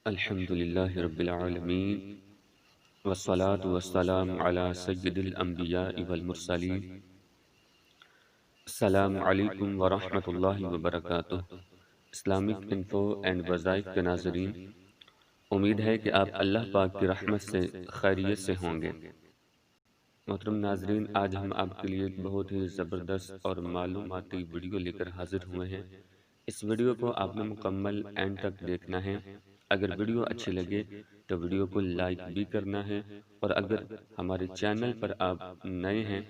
الحمد للہ رب العالمین والصلاة والسلام علی سید الانبیاء والمرسلین۔ السلام علیکم ورحمۃ اللہ وبرکاتہ۔ اسلامک انفو اینڈ وظائف کے ناظرین، امید ہے کہ آپ اللہ پاک کی رحمت سے خیریت سے ہوں گے۔ محترم ناظرین، آج ہم آپ کے لیے ایک بہت ہی زبردست اور معلوماتی ویڈیو لے کر حاضر ہوئے ہیں۔ اس ویڈیو کو آپ نے مکمل اینڈ تک دیکھنا ہے۔ اگر ویڈیو اچھی لگے تو ویڈیو کو لائک بھی کرنا ہے، اور اگر ہمارے چینل پر آپ نئے ہیں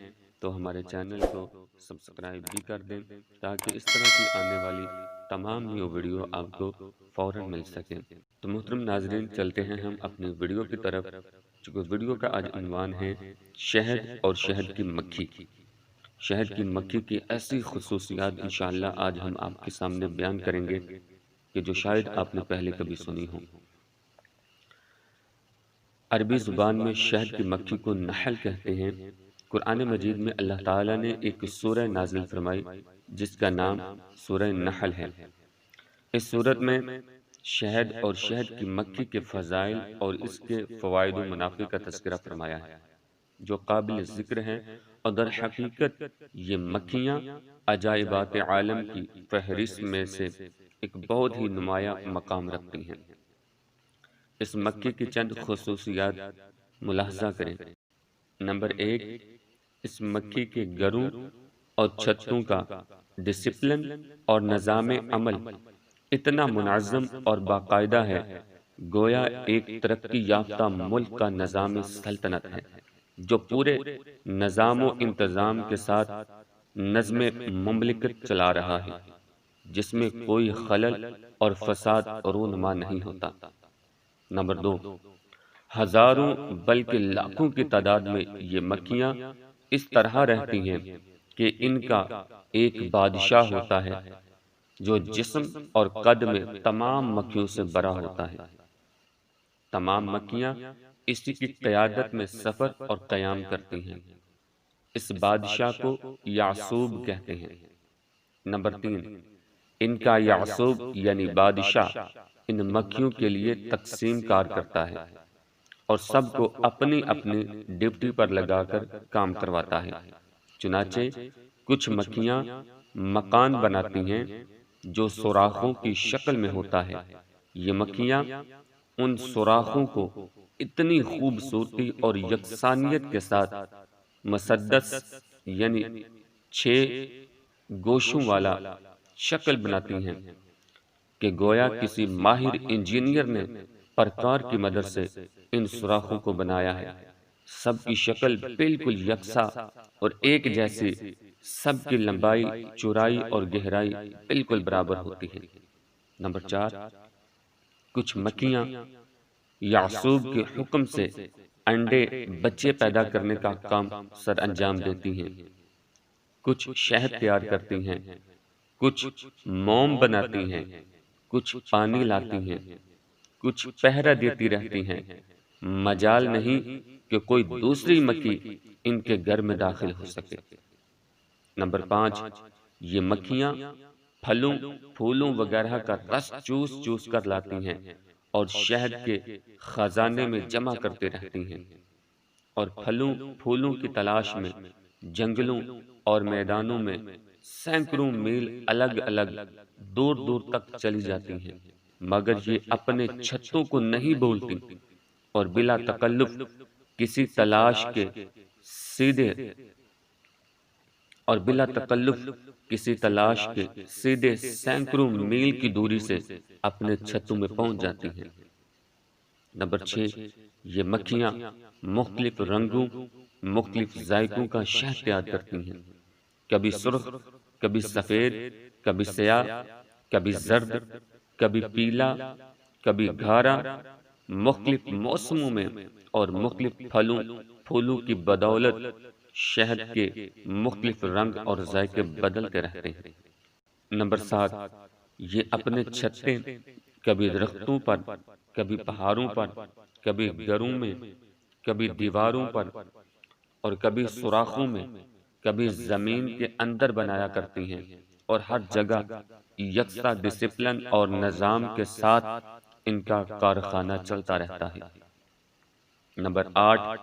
تو ہمارے چینل کو سبسکرائب بھی کر دیں، تاکہ اس طرح کی آنے والی تمام نیو ویڈیو آپ کو فوراً مل سکیں۔ تو محترم ناظرین، چلتے ہیں ہم اپنی ویڈیو کی طرف، چونکہ ویڈیو کا آج عنوان ہے شہد اور شہد کی مکھی۔ شہد کی مکھی کی ایسی خصوصیات انشاءاللہ آج ہم آپ کے سامنے بیان کریں گے کہ جو شاید آپ نے پہلے کبھی سنی ہوں۔ عربی زبان میں شہد کی مکھی کو نحل کہتے ہیں۔ قرآن مجید میں اللہ تعالیٰ نے ایک سورہ نازل فرمائی جس کا نام سورہ نحل ہے۔ اس سورت میں شہد اور شہد کی مکھی کے فضائل اور اس کے فوائد و منافع کا تذکرہ فرمایا ہے، جو قابل ذکر ہیں، اور در حقیقت یہ مکھیاں عجائبات عالم کی فہرست میں سے ایک بہت ہی نمایاں مقام رکھتی ہیں۔ اس مکھی کی چند خصوصیات ملاحظہ کریں۔ نمبر 1، اس مکھی کے گروں اور چھتوں کا ڈسپلن اور نظام عمل اتنا منظم اور باقاعدہ ہے، گویا ایک ترقی یافتہ ملک کا نظام سلطنت ہے، جو پورے نظام و انتظام کے ساتھ نظم مملکت چلا رہا ہے، جس میں کوئی خلل اور فساد رونما نہیں ہوتا۔ نمبر 2، ہزاروں بلکہ لاکھوں کی تعداد میں یہ مکھیاں اس طرح رہتی ہیں کہ ان کا ایک بادشاہ ہوتا ہے جو جسم اور قد میں تمام مکھیوں سے بڑا ہوتا ہے۔ تمام مکھیاں اسی کی قیادت میں سفر اور قیام کرتی ہیں۔ اس بادشاہ کو یعصوب کہتے ہیں۔ نمبر 3، ان کا یعصوب یعنی بادشاہ ان مکھیوں کے لیے تقسیم کار کرتا ہے اور سب کو اپنی اپنی ڈیوٹی پر لگا کر کام کرواتا ہے۔ چنانچہ کچھ مکھیاں مکان بناتی ہیں جو سوراخوں کی شکل میں ہوتا ہے۔ یہ مکھیاں ان سوراخوں کو اتنی خوبصورتی اور یکسانیت کے ساتھ مسدس یعنی 6 گوشوں والا شکل بناتی ہیں کہ گویا کسی ماہر انجینئر نے پرکار کی مدد سے ان سوراخوں کو بنایا ہے۔ سب کی شکل بالکل یکساں اور ایک جیسی، سب کی لمبائی، چوڑائی اور گہرائی بالکل برابر ہوتی ہے۔ نمبر 4، کچھ مکھیاں یعصوب کے حکم سے انڈے بچے پیدا کرنے کا کام سر انجام دیتی ہیں۔ کچھ شہد تیار کرتی ہیں، کچھ موم بناتی ہیں، کچھ پانی لاتی ہیں، کچھ پہرا دیتی رہتی ہیں۔ مجال نہیں کہ کوئی دوسری مکھی ان کے گھر میں داخل ہو سکے۔ نمبر 5، یہ مکھیاں پھلوں، پھولوں وغیرہ کا رس چوس چوس کر لاتی ہیں اور شہد کے خزانے میں جمع کرتے رہتی ہیں، اور پھلوں پھولوں کی تلاش میں جنگلوں اور میدانوں میں سینکڑوں میل الگ الگ دور دور تک چلی جاتی ہیں، مگر یہ اپنے چھتوں کو نہیں بھولتی اور بلا تکلف کسی تلاش کے سیدھے سینکڑوں میل کی دوری سے اپنے چھتوں میں پہنچ جاتی ہیں۔ نمبر 6، یہ مکھیاں مختلف رنگوں، مختلف ذائقوں کا شہد تیار کرتی ہیں، کبھی سرخ، کبھی سفید، کبھی سیاہ، کبھی زرد، کبھی پیلا، کبھی گھارا۔ مختلف موسموں میں اور مختلف پھلوں پھولوں کی بدولت شہد کے مختلف رنگ اور ذائقے بدلتے رہتے ہیں۔ نمبر 7، یہ اپنے چھتے کبھی درختوں پر، کبھی پہاڑوں پر، کبھی گھروں میں، کبھی دیواروں پر اور کبھی سوراخوں میں، کبھی زمین کے اندر بنایا کرتی ہیں، اور ہر جگہ یکساں ڈسپلن اور نظام کے ساتھ ان کا کارخانہ چلتا رہتا ہے۔ نمبر 8،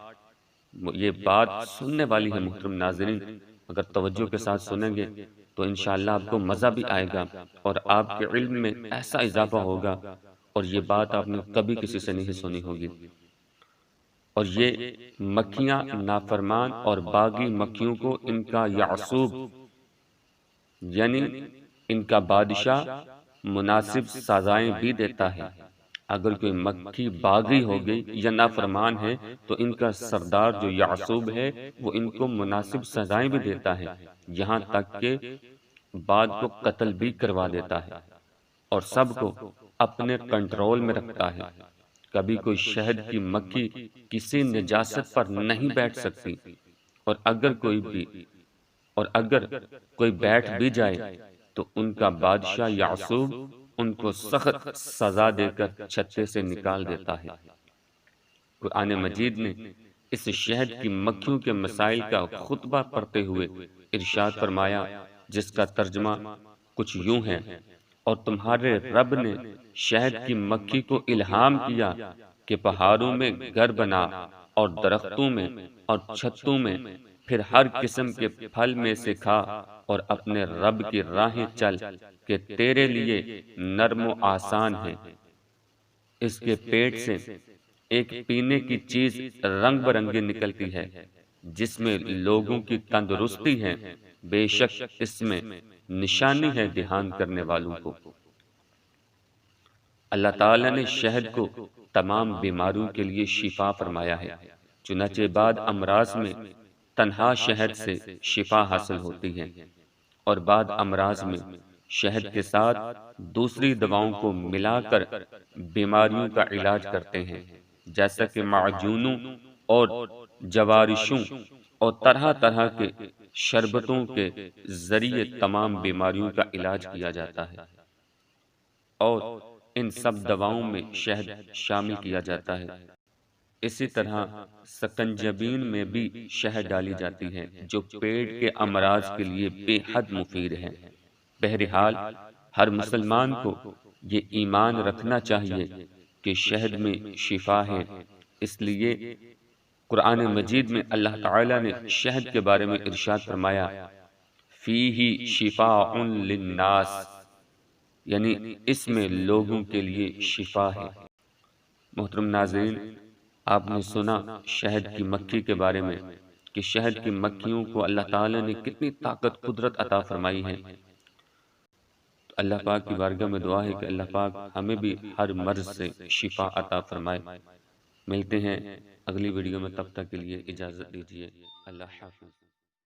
یہ بات سننے والی ہے محترم ناظرین، اگر توجہ کے ساتھ سنیں گے تو انشاءاللہ آپ کو مزہ بھی آئے گا اور آپ کے علم میں ایسا اضافہ ہوگا، اور یہ بات آپ نے کبھی کسی سے نہیں سنی ہوگی۔ اور یہ مکھیاں نافرمان اور باغی مکھیوں کو ان کا یعصوب یعنی ان کا بادشاہ مناسب سزائیں بھی دیتا ہے۔ اگر کوئی مکھی باغی ہو گئی یا نافرمان ہے تو ان کا سردار جو یعصوب ہے وہ ان کو مناسب سزائیں بھی دیتا ہے، یہاں تک کہ بعض کو قتل بھی کروا دیتا ہے، اور سب کو اپنے کنٹرول میں رکھتا ہے۔ کبھی کوئی شہد کی مکھی کسی نجاست پر نہیں بیٹھ سکتی، اور اگر کوئی بیٹھ بھی جائے تو ان کا بادشاہ یعصوب ان کو سخت سزا دے کر چھتے سے نکال دیتا ہے۔ قرآن مجید نے اس شہد کی مکھیوں کے مسائل کا خطبہ پڑھتے ہوئے ارشاد فرمایا، جس کا ترجمہ کچھ یوں ہے: اور تمہارے رب نے شہد کی مکھی کو الہام کیا کہ پہاڑوں میں گھر بنا اور درختوں میں اور چھتوں میں، پھر ہر قسم کے پھل میں سے کھا اور اپنے رب کی راہیں چل کہ تیرے لیے نرم و آسان ہے۔ اس کے پیٹ سے ایک پینے کی چیز رنگ برنگی نکلتی ہے جس میں لوگوں کی تندرستی ہے، بے شک اس میں نشانی ہے دھیان کرنے والوں کو۔ اللہ تعالیٰ نے شہد کو تمام بیماریوں کے لیے شفا فرمایا ہے، چنانچہ بعض امراض میں تنہا شہد سے شفا حاصل ہوتی ہے، اور بعض امراض میں شہد کے ساتھ دوسری دواؤں کو ملا کر بیماریوں کا علاج کرتے ہیں، جیسا کہ معجونوں اور جوارشوں اور طرح طرح کے شربتوں کے ذریعے تمام بیماریوں کا علاج کیا جاتا ہے، اور ان سب دواؤں میں شہد شامل کیا جاتا ہے۔ اسی طرح سکنجبین میں بھی شہد ڈالی جاتی ہے جو پیٹ کے امراض کے لیے بے حد مفید ہے۔ بہرحال ہر مسلمان کو یہ ایمان رکھنا چاہیے کہ شہد میں شفا ہے، اس لیے قرآن مجید میں اللہ تعالیٰ نے شہد کے بارے میں ارشاد فرمایا، فیہ شفاء للناس، یعنی اس میں لوگوں کے لیے شفا ہے۔ محترم ناظرین، آپ نے سنا شہد کی مکھی کے بارے میں کہ شہد کی مکھیوں کو اللہ تعالیٰ نے کتنی طاقت قدرت عطا فرمائی ہے۔ تو اللہ پاک کی بارگاہ میں دعا ہے کہ اللہ پاک ہمیں بھی ہر مرض سے شفا عطا فرمائے۔ ملتے ہیں اگلی ویڈیو میں، تب تک کے لیے اجازت دیجیے، اللہ حافظ۔